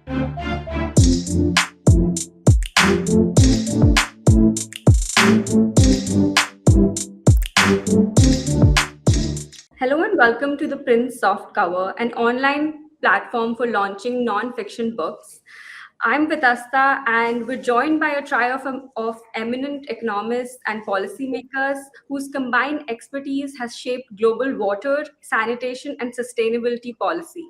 Hello and welcome to ThePrint Softcover, an online platform for launching non-fiction books. I'm Vitasta, and we're joined by a trio of eminent economists and policymakers whose combined expertise has shaped global water, sanitation, and sustainability policy.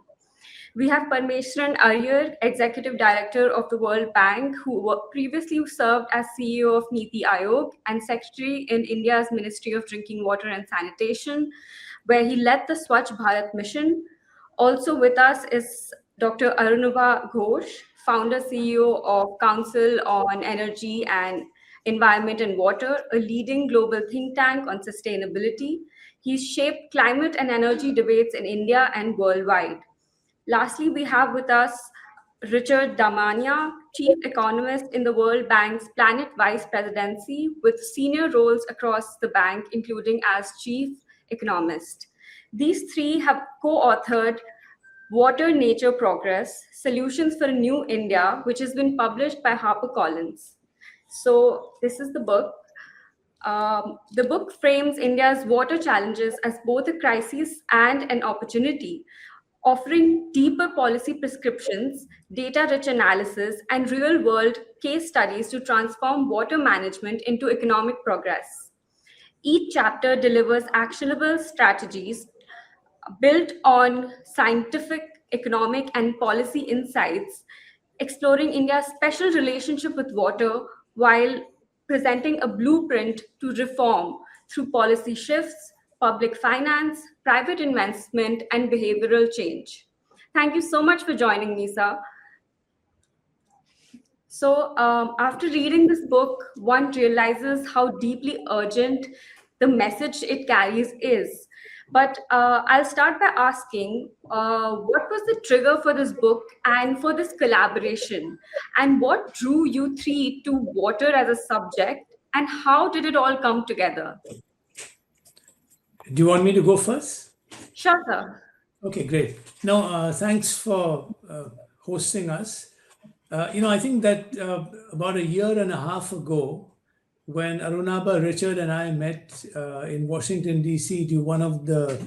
We have Parameswaran Iyer, Executive Director of the World Bank, who previously served as CEO of Niti Aayog and Secretary in India's Ministry of Drinking Water and Sanitation, where he led the Swachh Bharat mission. Also with us is Dr. Arunabha Ghosh, founder CEO of Council on Energy and Environment and Water, a leading global think tank on sustainability. He's shaped climate and energy debates in India and worldwide. Lastly, we have with us Richard Damania, Chief Economist in the World Bank's Planet Vice Presidency, with senior roles across the bank, including as Chief Economist. These three have co-authored Water, Nature, Progress, Solutions for a New India, which has been published by HarperCollins. So this is the book. The book frames India's water challenges as both a crisis and an opportunity, offering deeper policy prescriptions, data-rich analysis, and real-world case studies to transform water management into economic progress. Each chapter delivers actionable strategies built on scientific, economic, and policy insights, exploring India's special relationship with water while presenting a blueprint to reform through policy shifts, public finance, private investment, and behavioral change. Thank you so much for joining me, sir. So, after reading this book, one realizes how deeply urgent the message it carries is. But I'll start by asking what was the trigger for this book and for this collaboration? And what drew you three to water as a subject? And how did it all come together? Do you want me to go first? Sure, sir. Okay, great. No, thanks for hosting us. I think that about a year and a half ago, when Arunabha, Richard, and I met in Washington, D.C. to one of the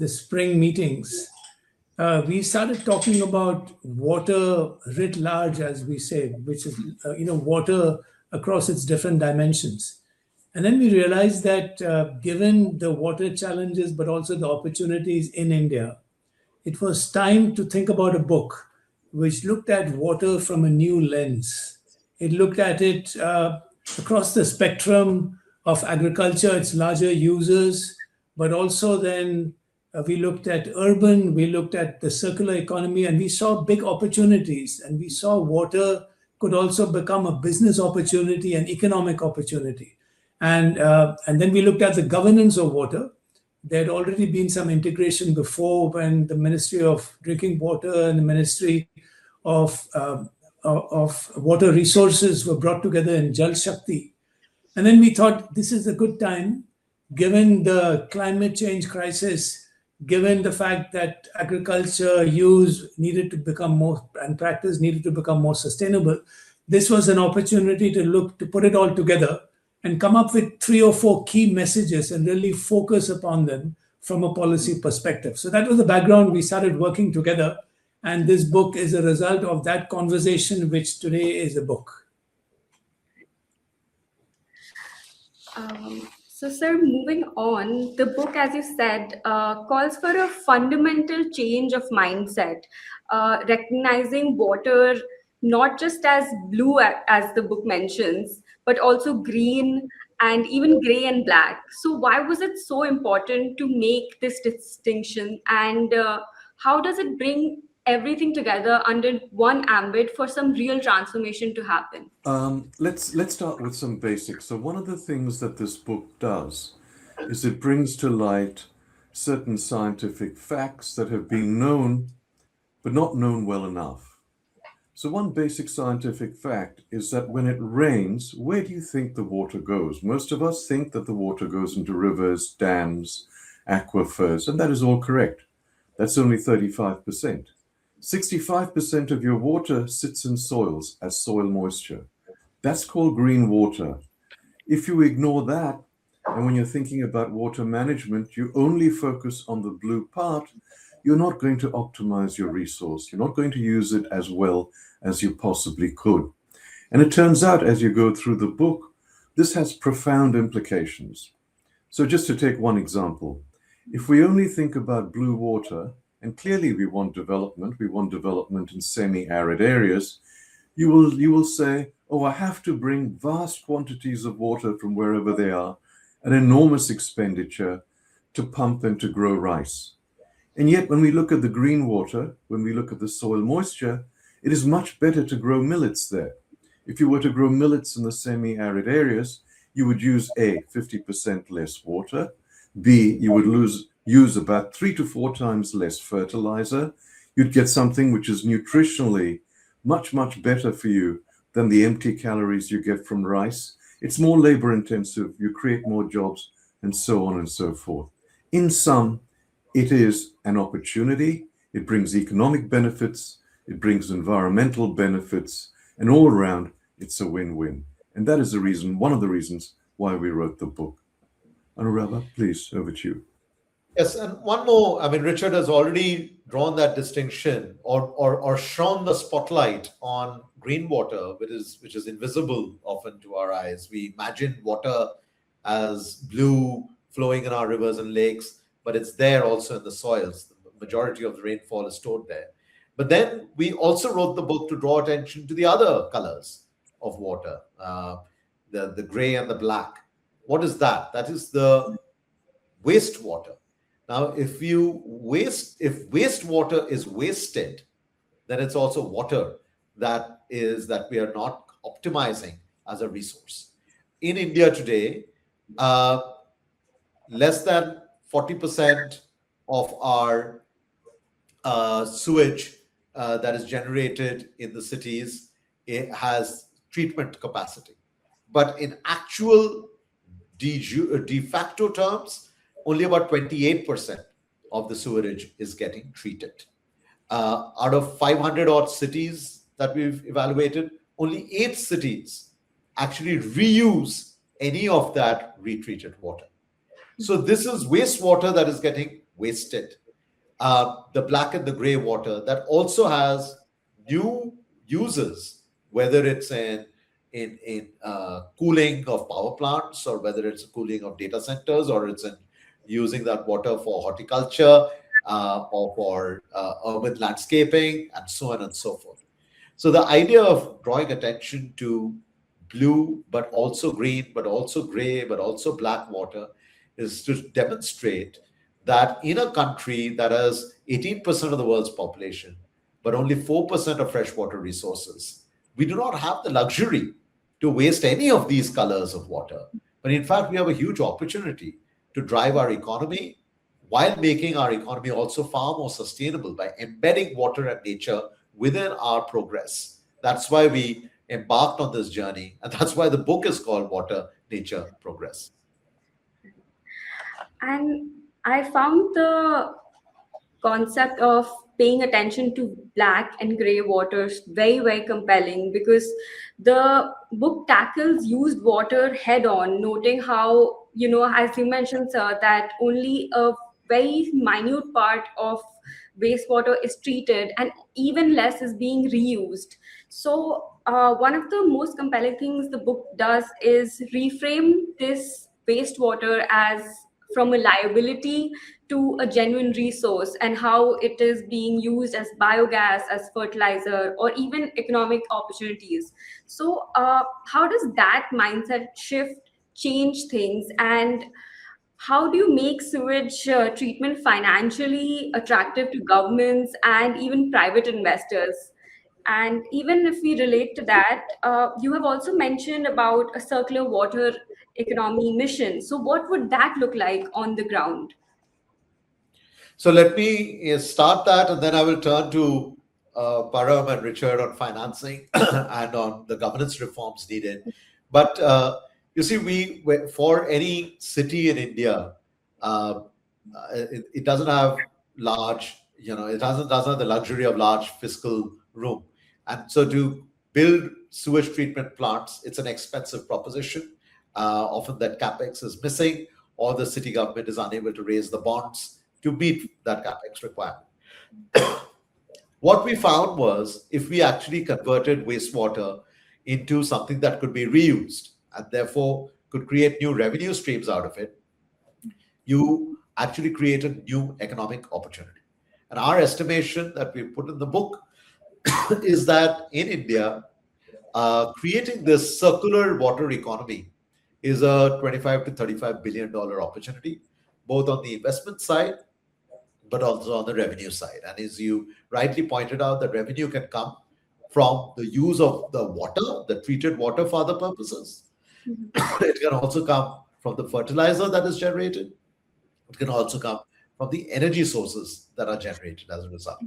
spring meetings, we started talking about water writ large, as we say, which is, water across its different dimensions. And then we realized that given the water challenges, but also the opportunities in India, it was time to think about a book which looked at water from a new lens. It looked at it across the spectrum of agriculture, its larger users, but also then we looked at urban, we looked at the circular economy, and we saw big opportunities. And we saw water could also become a business opportunity and economic opportunity. And then we looked at the governance of water. There had already been some integration before when the Ministry of Drinking Water and the Ministry of Water Resources were brought together in Jal Shakti. And then we thought this is a good time, given the climate change crisis, given the fact that agriculture use needed to become more, and practice needed to become more sustainable. This was an opportunity to put it all together and come up with 3 or 4 key messages and really focus upon them from a policy perspective. So that was the background. We started working together, and this book is a result of that conversation, which today is a book. So, sir, moving on, the book, as you said, calls for a fundamental change of mindset, recognizing water not just as blue, as the book mentions, but also green and even gray and black. So why was it so important to make this distinction, and how does it bring everything together under one ambit for some real transformation to happen? Let's start with some basics. So one of the things that this book does is it brings to light certain scientific facts that have been known, but not known well enough. So one basic scientific fact is that when it rains, where do you think the water goes? Most of us think that the water goes into rivers, dams, aquifers, and that is all correct. That's only 35%. 65% of your water sits in soils as soil moisture. That's called green water. If you ignore that, and when you're thinking about water management, you only focus on the blue part, you're not going to optimize your resource. You're not going to use it as well as you possibly could. And it turns out, as you go through the book, this has profound implications. So just to take one example, if we only think about blue water, and clearly we want development in semi-arid areas, you will say, oh, I have to bring vast quantities of water from wherever they are, an enormous expenditure to pump and to grow rice. And yet, when we look at the green water, when we look at the soil moisture, it is much better to grow millets there. If you were to grow millets in the semi-arid areas, you would use A, 50% less water, B, you would use about 3 to 4 times less fertilizer. You'd get something which is nutritionally much, much better for you than the empty calories you get from rice. It's more labor intensive, you create more jobs, and so on and so forth. In sum, it is an opportunity. It brings economic benefits, it brings environmental benefits, and all around, it's a win-win. And that is the reason, one of the reasons why we wrote the book. Arunabha, please, over to you. Yes, and one more. I mean, Richard has already drawn that distinction or shone the spotlight on green water, which is invisible often to our eyes. We imagine water as blue flowing in our rivers and lakes, but it's there also in the soils. The majority of the rainfall is stored there. But then we also wrote the book to draw attention to the other colors of water, the gray and the black. What is that? That is the wastewater. Now, if wastewater is wasted, then it's also water that we are not optimizing as a resource. In India today, less than 40% of our sewage that is generated in the cities, it has treatment capacity. But in actual de facto terms, only about 28% of the sewerage is getting treated. Out of 500 odd cities that we've evaluated, only 8 cities actually reuse any of that retreated water. So this is wastewater that is getting wasted. The black and the gray water that also has new uses, whether it's in cooling of power plants, or whether it's cooling of data centers, or it's in using that water for horticulture or for urban landscaping, and so on and so forth. So the idea of drawing attention to blue, but also green, but also gray, but also black water is to demonstrate that in a country that has 18% of the world's population, but only 4% of freshwater resources, we do not have the luxury to waste any of these colors of water. But in fact, we have a huge opportunity to drive our economy while making our economy also far more sustainable by embedding water and nature within our progress. That's why we embarked on this journey, and that's why the book is called Water, Nature, Progress. And I found the concept of paying attention to black and gray waters very, very compelling, because the book tackles used water head on, noting how, as you mentioned, sir, that only a very minute part of wastewater is treated and even less is being reused. So one of the most compelling things the book does is reframe this wastewater as from a liability to a genuine resource, and how it is being used as biogas, as fertilizer, or even economic opportunities. So how does that mindset shift change things, and how do you make sewage treatment financially attractive to governments and even private investors? And even if we relate to that, you have also mentioned about a circular water economy mission. So what would that look like on the ground? So let me start that, and then I will turn to Param and Richard on financing and on the governance reforms needed. But you see, for any city in India, it doesn't have large it doesn't have the luxury of large fiscal room. And so to build sewage treatment plants, it's an expensive proposition. Often that capex is missing, or the city government is unable to raise the bonds to meet that capex requirement. What we found was, if we actually converted wastewater into something that could be reused and therefore could create new revenue streams out of it, you actually create a new economic opportunity. And our estimation that we put in the book is that in India, creating this circular water economy is a $25 to $35 billion opportunity, both on the investment side, but also on the revenue side. And as you rightly pointed out, the revenue can come from the use of the water, the treated water for other purposes. It can also come from the fertilizer that is generated. It can also come from the energy sources that are generated as a result.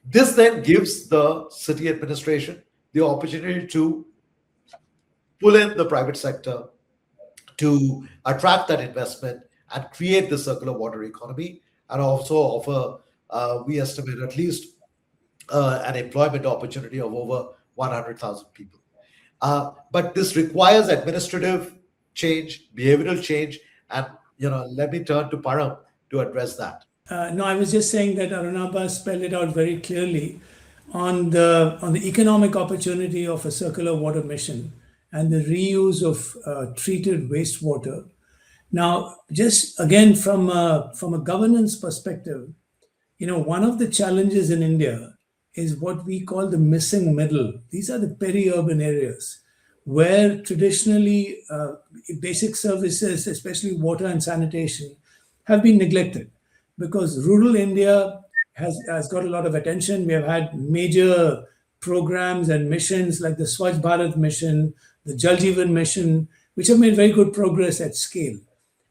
This then gives the city administration the opportunity to pull in the private sector, to attract that investment and create the circular water economy, and also offer, we estimate, at least an employment opportunity of over 100,000 people. But this requires administrative change, behavioral change, and let me turn to Param to address that. No, I was just saying that Arunabha spelled it out very clearly on the economic opportunity of a circular water mission and the reuse of treated wastewater. Now, just again from a governance perspective, one of the challenges in India is what we call the missing middle. These are the peri-urban areas where traditionally basic services, especially water and sanitation, have been neglected, because rural India has got a lot of attention. We have had major programs and missions like the Swachh Bharat mission, the Jal Jeevan mission, which have made very good progress at scale.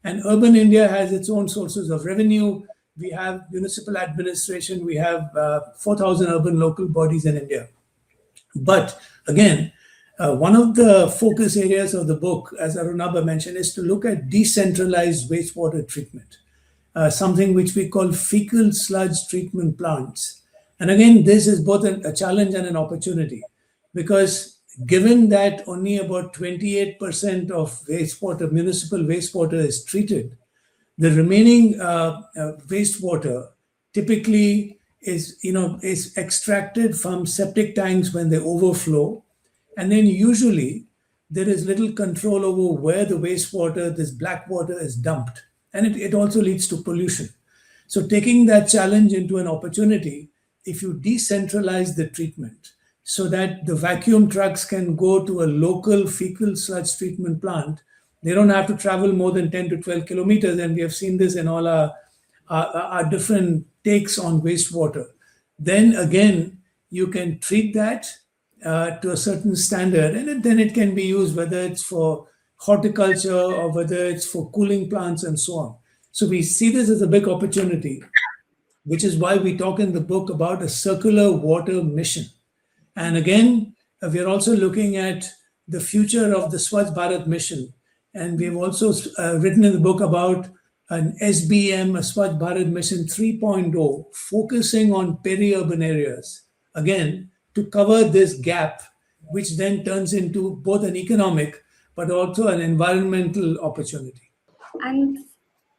And urban India has its own sources of revenue. We have municipal administration. We have 4,000 urban local bodies in India. But again, one of the focus areas of the book, as Arunabha mentioned, is to look at decentralized wastewater treatment, something which we call fecal sludge treatment plants. And again, this is both a challenge and an opportunity, because given that only about 28% of wastewater, municipal wastewater, is treated, the remaining wastewater typically is extracted from septic tanks when they overflow. And then usually there is little control over where the wastewater, this black water, is dumped. And it also leads to pollution. So taking that challenge into an opportunity, if you decentralize the treatment so that the vacuum trucks can go to a local fecal sludge treatment plant, they don't have to travel more than 10 to 12 kilometers. And we have seen this in all our different takes on wastewater. Then again, you can treat that to a certain standard, and then it can be used, whether it's for horticulture or whether it's for cooling plants and so on. So we see this as a big opportunity, which is why we talk in the book about a circular water mission. And again, we're also looking at the future of the Swachh Bharat mission. And we've also written in the book about an SBM, a Swachh Bharat Mission 3.0, focusing on peri-urban areas, again, to cover this gap, which then turns into both an economic but also an environmental opportunity. And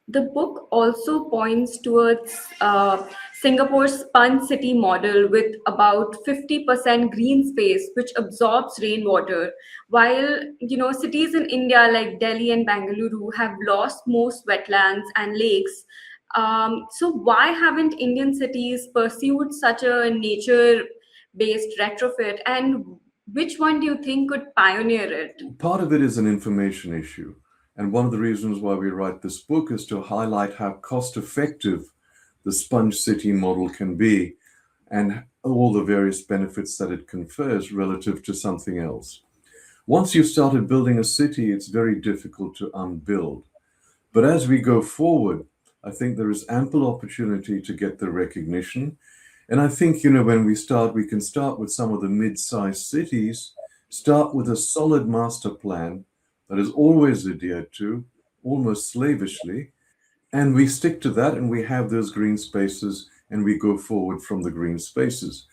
the book also points towards Singapore's sponge city model with about 50% green space, which absorbs rainwater, while cities in India like Delhi and Bengaluru have lost most wetlands and lakes. So why haven't Indian cities pursued such a nature-based retrofit, and which one do you think could pioneer it? Part of it is an information issue. And one of the reasons why we write this book is to highlight how cost-effective the sponge city model can be and all the various benefits that it confers relative to something else. Once you've started building a city, it's very difficult to unbuild. But as we go forward, I think there is ample opportunity to get the recognition. And I think, when we can start with some of the mid-sized cities, start with a solid master plan that is always adhered to, almost slavishly, And we stick to that, and we have those green spaces, and we go forward from the green spaces.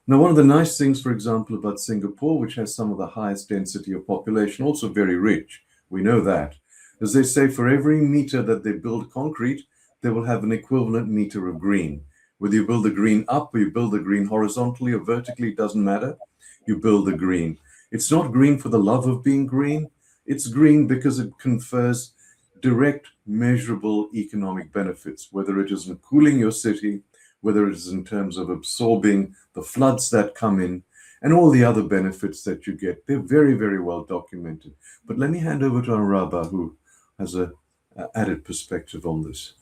Now, one of the nice things, for example, about Singapore, which has some of the highest density of population, also very rich, we know that, is they say for every meter that they build concrete, they will have an equivalent meter of green. Whether you build the green up or you build the green horizontally or vertically, it doesn't matter. You build the green. It's not green for the love of being green. It's green because it confers direct, measurable economic benefits, whether it is in cooling your city, whether it is in terms of absorbing the floods that come in, and all the other benefits that you get. They're very, very well documented. But let me hand over to Arunabha, who has a added perspective on this.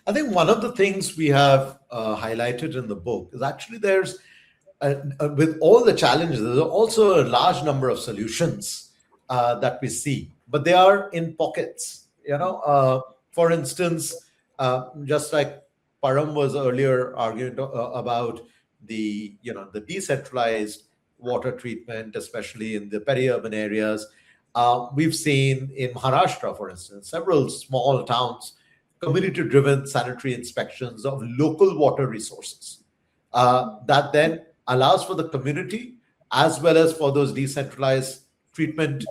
I think one of the things we have highlighted in the book is actually there's, with all the challenges, there's also a large number of solutions that we see, but they are in pockets. For instance, just like Param was earlier arguing about the decentralized water treatment, especially in the peri-urban areas. We've seen in Maharashtra, for instance, several small towns, community-driven sanitary inspections of local water resources that then allows for the community as well as for those decentralized treatment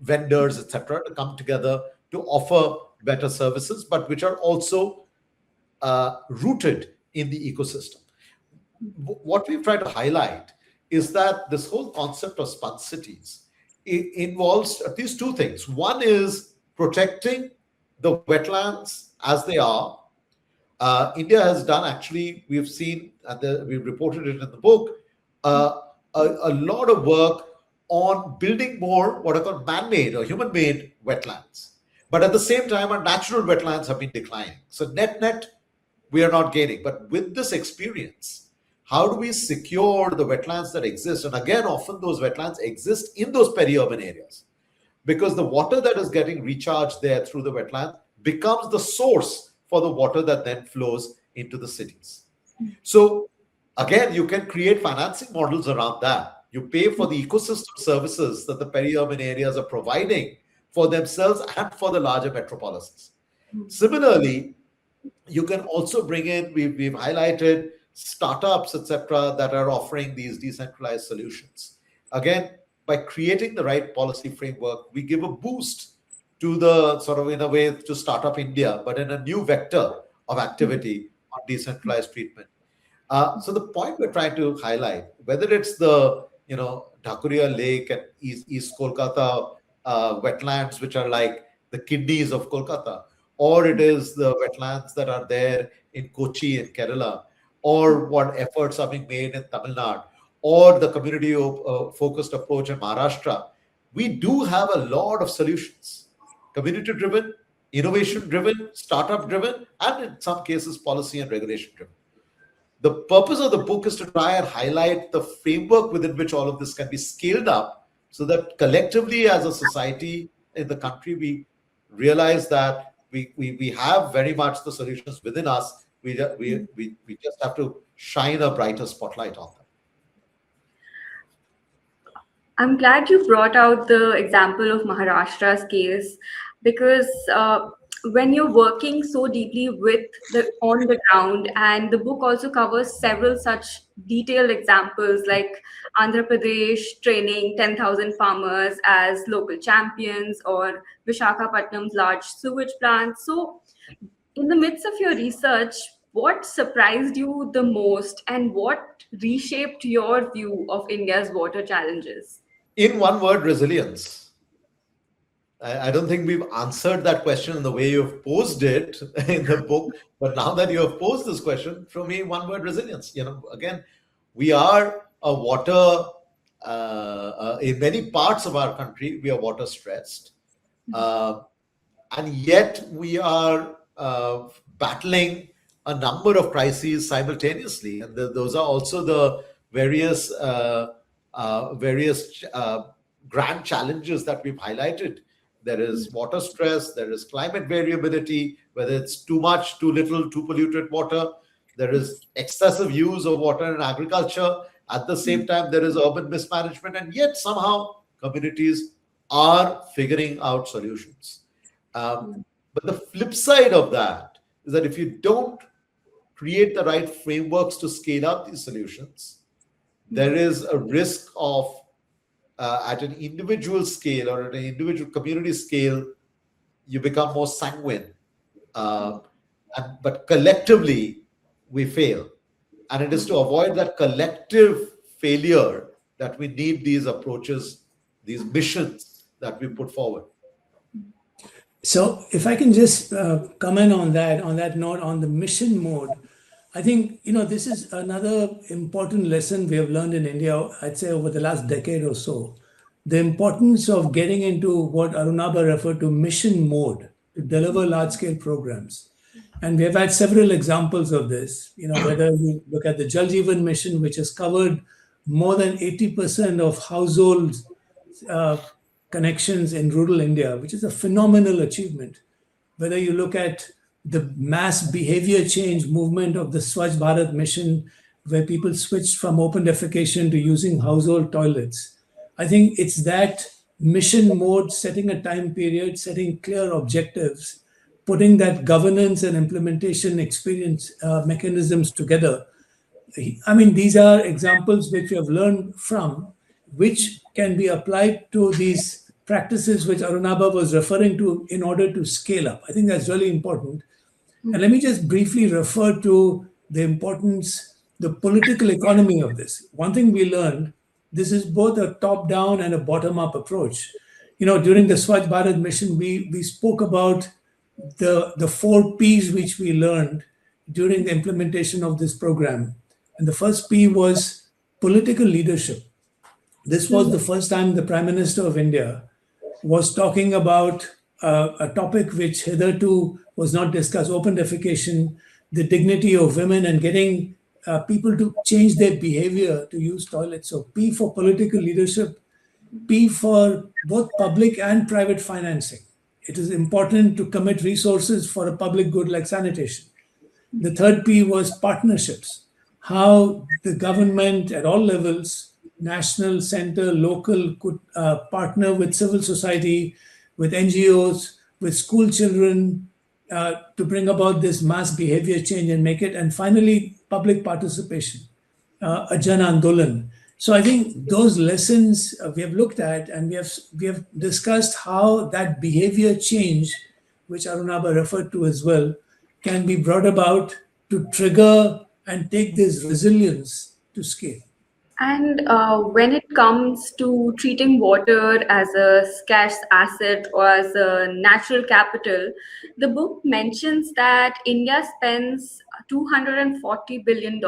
vendors, etc., to come together to offer better services, but which are also rooted in the ecosystem. What we've tried to highlight is that this whole concept of smart cities involves at least two things. One is protecting the wetlands as they are. India has done, actually, we've seen, and we've reported it in the book, a lot of work on building more what are called man-made or human-made wetlands. But at the same time, our natural wetlands have been declining. So net, we are not gaining. But with this experience, how do we secure the wetlands that exist? And again, often those wetlands exist in those peri-urban areas, because the water that is getting recharged there through the wetland becomes the source for the water that then flows into the cities. So again, you can create financing models around that. You pay for the ecosystem services that the peri-urban areas are providing for themselves and for the larger metropolises. Similarly, you can also bring in, we've highlighted startups, etc., that are offering these decentralized solutions. Again, by creating the right policy framework, we give a boost to the sort of, in a way, to Startup India, but in a new vector of activity on decentralized treatment. So the point we're trying to highlight, whether it's the Dhakuria Lake at East Kolkata wetlands, which are like the kidneys of Kolkata, or it is the wetlands that are there in Kochi in Kerala, or what efforts are being made in Tamil Nadu, or the community-focused approach in Maharashtra, we do have a lot of solutions. Community-driven, innovation-driven, startup-driven, and in some cases, policy and regulation-driven. The purpose of the book is to try and highlight the framework within which all of this can be scaled up, so that collectively as a society in the country, we realize that we have very much the solutions within us. We just have to shine a brighter spotlight on them. I'm glad you brought out the example of Maharashtra's case, because when you're working so deeply with on the ground, and the book also covers several such detailed examples, like Andhra Pradesh training 10,000 farmers as local champions, or Vishakhapatnam's large sewage plant. So in the midst of your research, what surprised you the most, and what reshaped your view of India's water challenges? In one word, resilience. I don't think we've answered that question in the way you've posed it in the book, but now that you have posed this question, for me, one word, resilience. Again, we are a water, in many parts of our country, we are water stressed. And yet we are battling a number of crises simultaneously. And those are also the various grand challenges that we've highlighted. There is water stress, there is climate variability, whether it's too much, too little, too polluted water. There is excessive use of water in agriculture. At the same time, there is urban mismanagement, and yet somehow communities are figuring out solutions. But the flip side of that is that if you don't create the right frameworks to scale up these solutions, there is a risk of at an individual scale or at an individual community scale, you become more sanguine. Uh, but collectively, we fail. And it is to avoid that collective failure that we need these approaches, these missions that we put forward. So if I can just comment on that note, on the mission mode, I think, this is another important lesson we have learned in India, I'd say over the last decade or so. The importance of getting into what Arunabha referred to mission mode to deliver large scale programs. And we have had several examples of this, whether you look at the Jal Jeevan mission, which has covered more than 80% of households connections in rural India, which is a phenomenal achievement. Whether you look at the mass behavior change movement of the Swachh Bharat mission, where people switched from open defecation to using household toilets. I think it's that mission mode, setting a time period, setting clear objectives, putting that governance and implementation experience mechanisms together. I mean, these are examples which we have learned from, which can be applied to these practices which Arunabha was referring to in order to scale up. I think that's really important. And let me just briefly refer to the importance, the political economy of this. One thing we learned, this is both a top-down and a bottom-up approach. During the Swachh Bharat mission, we spoke about the 4 Ps which we learned during the implementation of this program. And the first P was political leadership. This was the first time the Prime Minister of India was talking about a topic which hitherto was not discussed, open defecation, the dignity of women, and getting people to change their behavior to use toilets. So P for political leadership, P for both public and private financing. It is important to commit resources for a public good like sanitation. The third P was partnerships, how the government at all levels, national, center, local, could partner with civil society, with NGOs, with school children to bring about this mass behavior change and make it. And finally, public participation, a Jan Andolan. So I think those lessons we have looked at, and we have discussed how that behavior change, which Arunabha referred to as well, can be brought about to trigger and take this resilience to scale. And when it comes to treating water as a scarce asset or as a natural capital, the book mentions that India spends $240 billion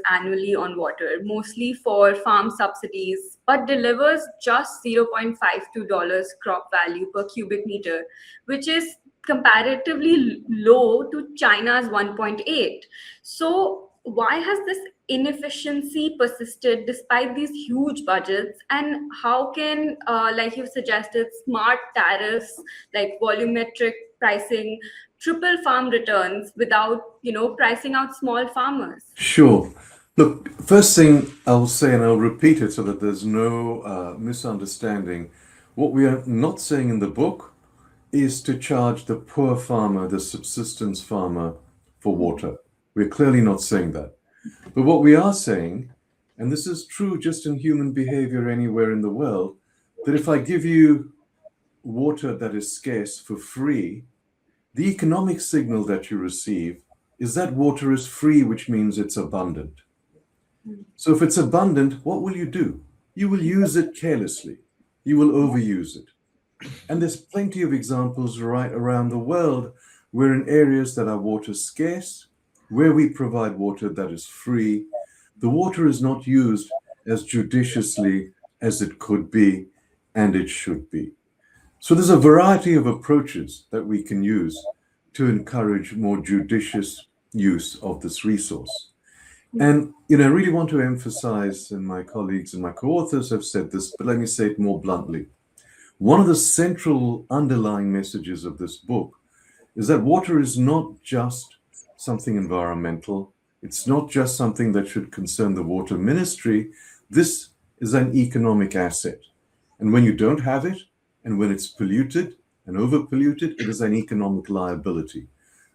annually on water, mostly for farm subsidies, but delivers just $0.52 crop value per cubic meter, which is comparatively low to China's 1.8. So why has this inefficiency persisted despite these huge budgets, and how can like you've suggested, smart tariffs like volumetric pricing triple farm returns without pricing out small farmers? Sure. Look, first thing I'll say, and I'll repeat it so that there's no misunderstanding, what we are not saying in the book is to charge the poor farmer, the subsistence farmer, for water. We're clearly not saying that. But what we are saying, and this is true just in human behavior anywhere in the world, that if I give you water that is scarce for free, the economic signal that you receive is that water is free, which means it's abundant. So if it's abundant, what will you do? You will use it carelessly. You will overuse it. And there's plenty of examples right around the world where in areas that are water scarce, where we provide water that is free, the water is not used as judiciously as it could be and it should be. So there's a variety of approaches that we can use to encourage more judicious use of this resource. And, I really want to emphasize, and my colleagues and my co-authors have said this, but let me say it more bluntly. One of the central underlying messages of this book is that water is not just something environmental. It's not just something that should concern the water ministry. This is an economic asset. And when you don't have it, and when it's polluted, and overpollute it, it is an economic liability.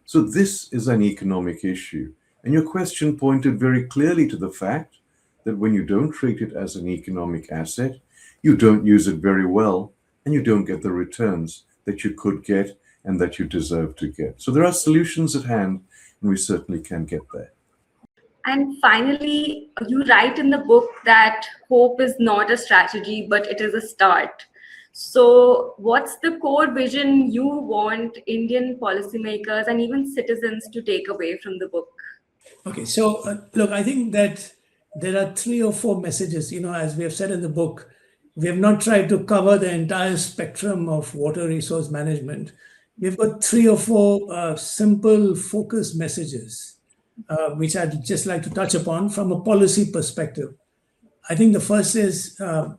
So this is an economic issue. And your question pointed very clearly to the fact that when you don't treat it as an economic asset, you don't use it very well, and you don't get the returns that you could get and that you deserve to get. So there are solutions at hand, and we certainly can get there. And finally, you write in the book that hope is not a strategy, but it is a start. So, what's the core vision you want Indian policymakers and even citizens to take away from the book? Okay, so look, I think that there are 3 or 4 messages. As we have said in the book, we have not tried to cover the entire spectrum of water resource management. We've got 3 or 4 simple, focused messages, which I'd just like to touch upon from a policy perspective. I think the first is a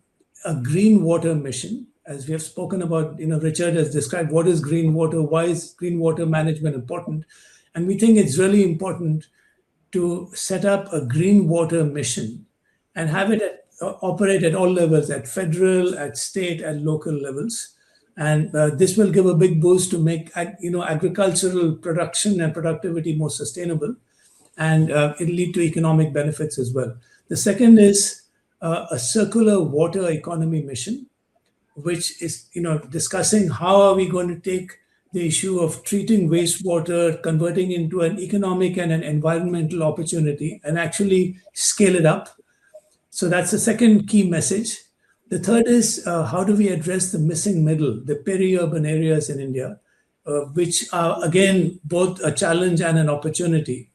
green water mission. As we have spoken about, Richard has described what is green water, why is green water management important. And we think it's really important to set up a green water mission and have it operate at all levels, at federal, at state, at local levels. And this will give a big boost to make agricultural production and productivity more sustainable, and it'll lead to economic benefits as well. The second is a circular water economy mission, which is discussing how are we going to take the issue of treating wastewater, converting into an economic and an environmental opportunity, and actually scale it up. So that's the second key message. The third is how do we address the missing middle, the peri-urban areas in India, which are, again, both a challenge and an opportunity.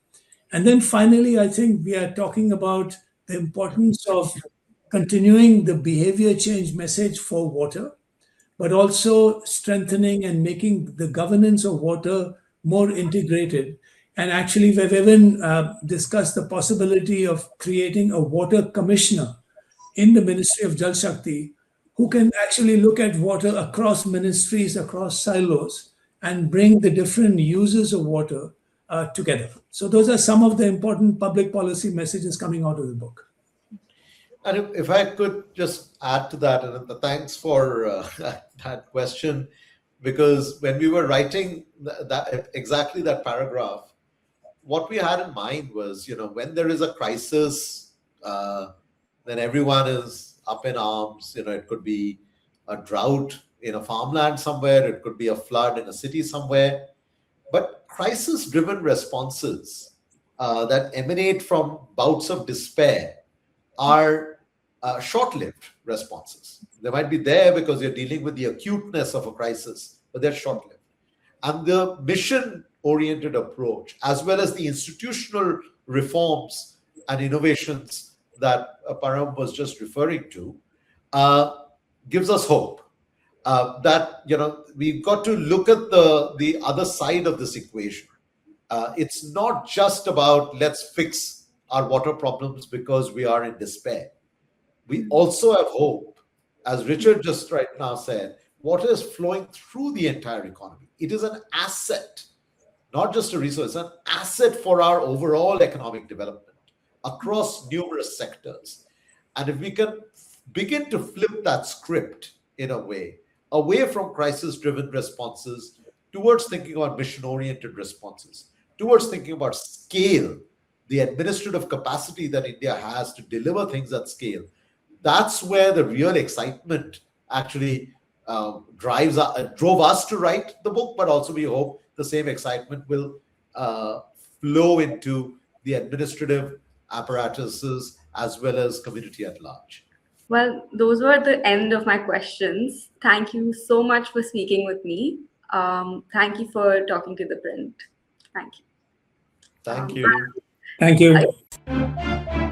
And then finally, I think we are talking about the importance of continuing the behavior change message for water, but also strengthening and making the governance of water more integrated. And actually, we've even discussed the possibility of creating a water commissioner in the Ministry of Jal Shakti who can actually look at water across ministries, across silos, and bring the different users of water together. So those are some of the important public policy messages coming out of the book. And if I could just add to that, and thanks for that question, because when we were writing that exactly that paragraph, what we had in mind was, when there is a crisis, then everyone is up in arms. It could be a drought in a farmland somewhere, it could be a flood in a city somewhere. But crisis-driven responses that emanate from bouts of despair are short-lived responses. They might be there because you're dealing with the acuteness of a crisis, but they're short-lived. And the mission-oriented approach, as well as the institutional reforms and innovations that Param was just referring to, gives us hope that we've got to look at the other side of this equation. It's not just about let's fix our water problems because we are in despair. We also have hope. As Richard just right now said, water is flowing through the entire economy. It is an asset, not just a resource, an asset for our overall economic development across numerous sectors. And if we can begin to flip that script in a way, away from crisis-driven responses towards thinking about mission-oriented responses, towards thinking about scale, the administrative capacity that India has to deliver things at scale, that's where the real excitement actually drove us to write the book, but also we hope the same excitement will flow into the administrative apparatuses as well as community at large. Well, those were the end of my questions. Thank you so much for speaking with me. Thank you for talking to ThePrint. Thank you. Thank you. Thank you.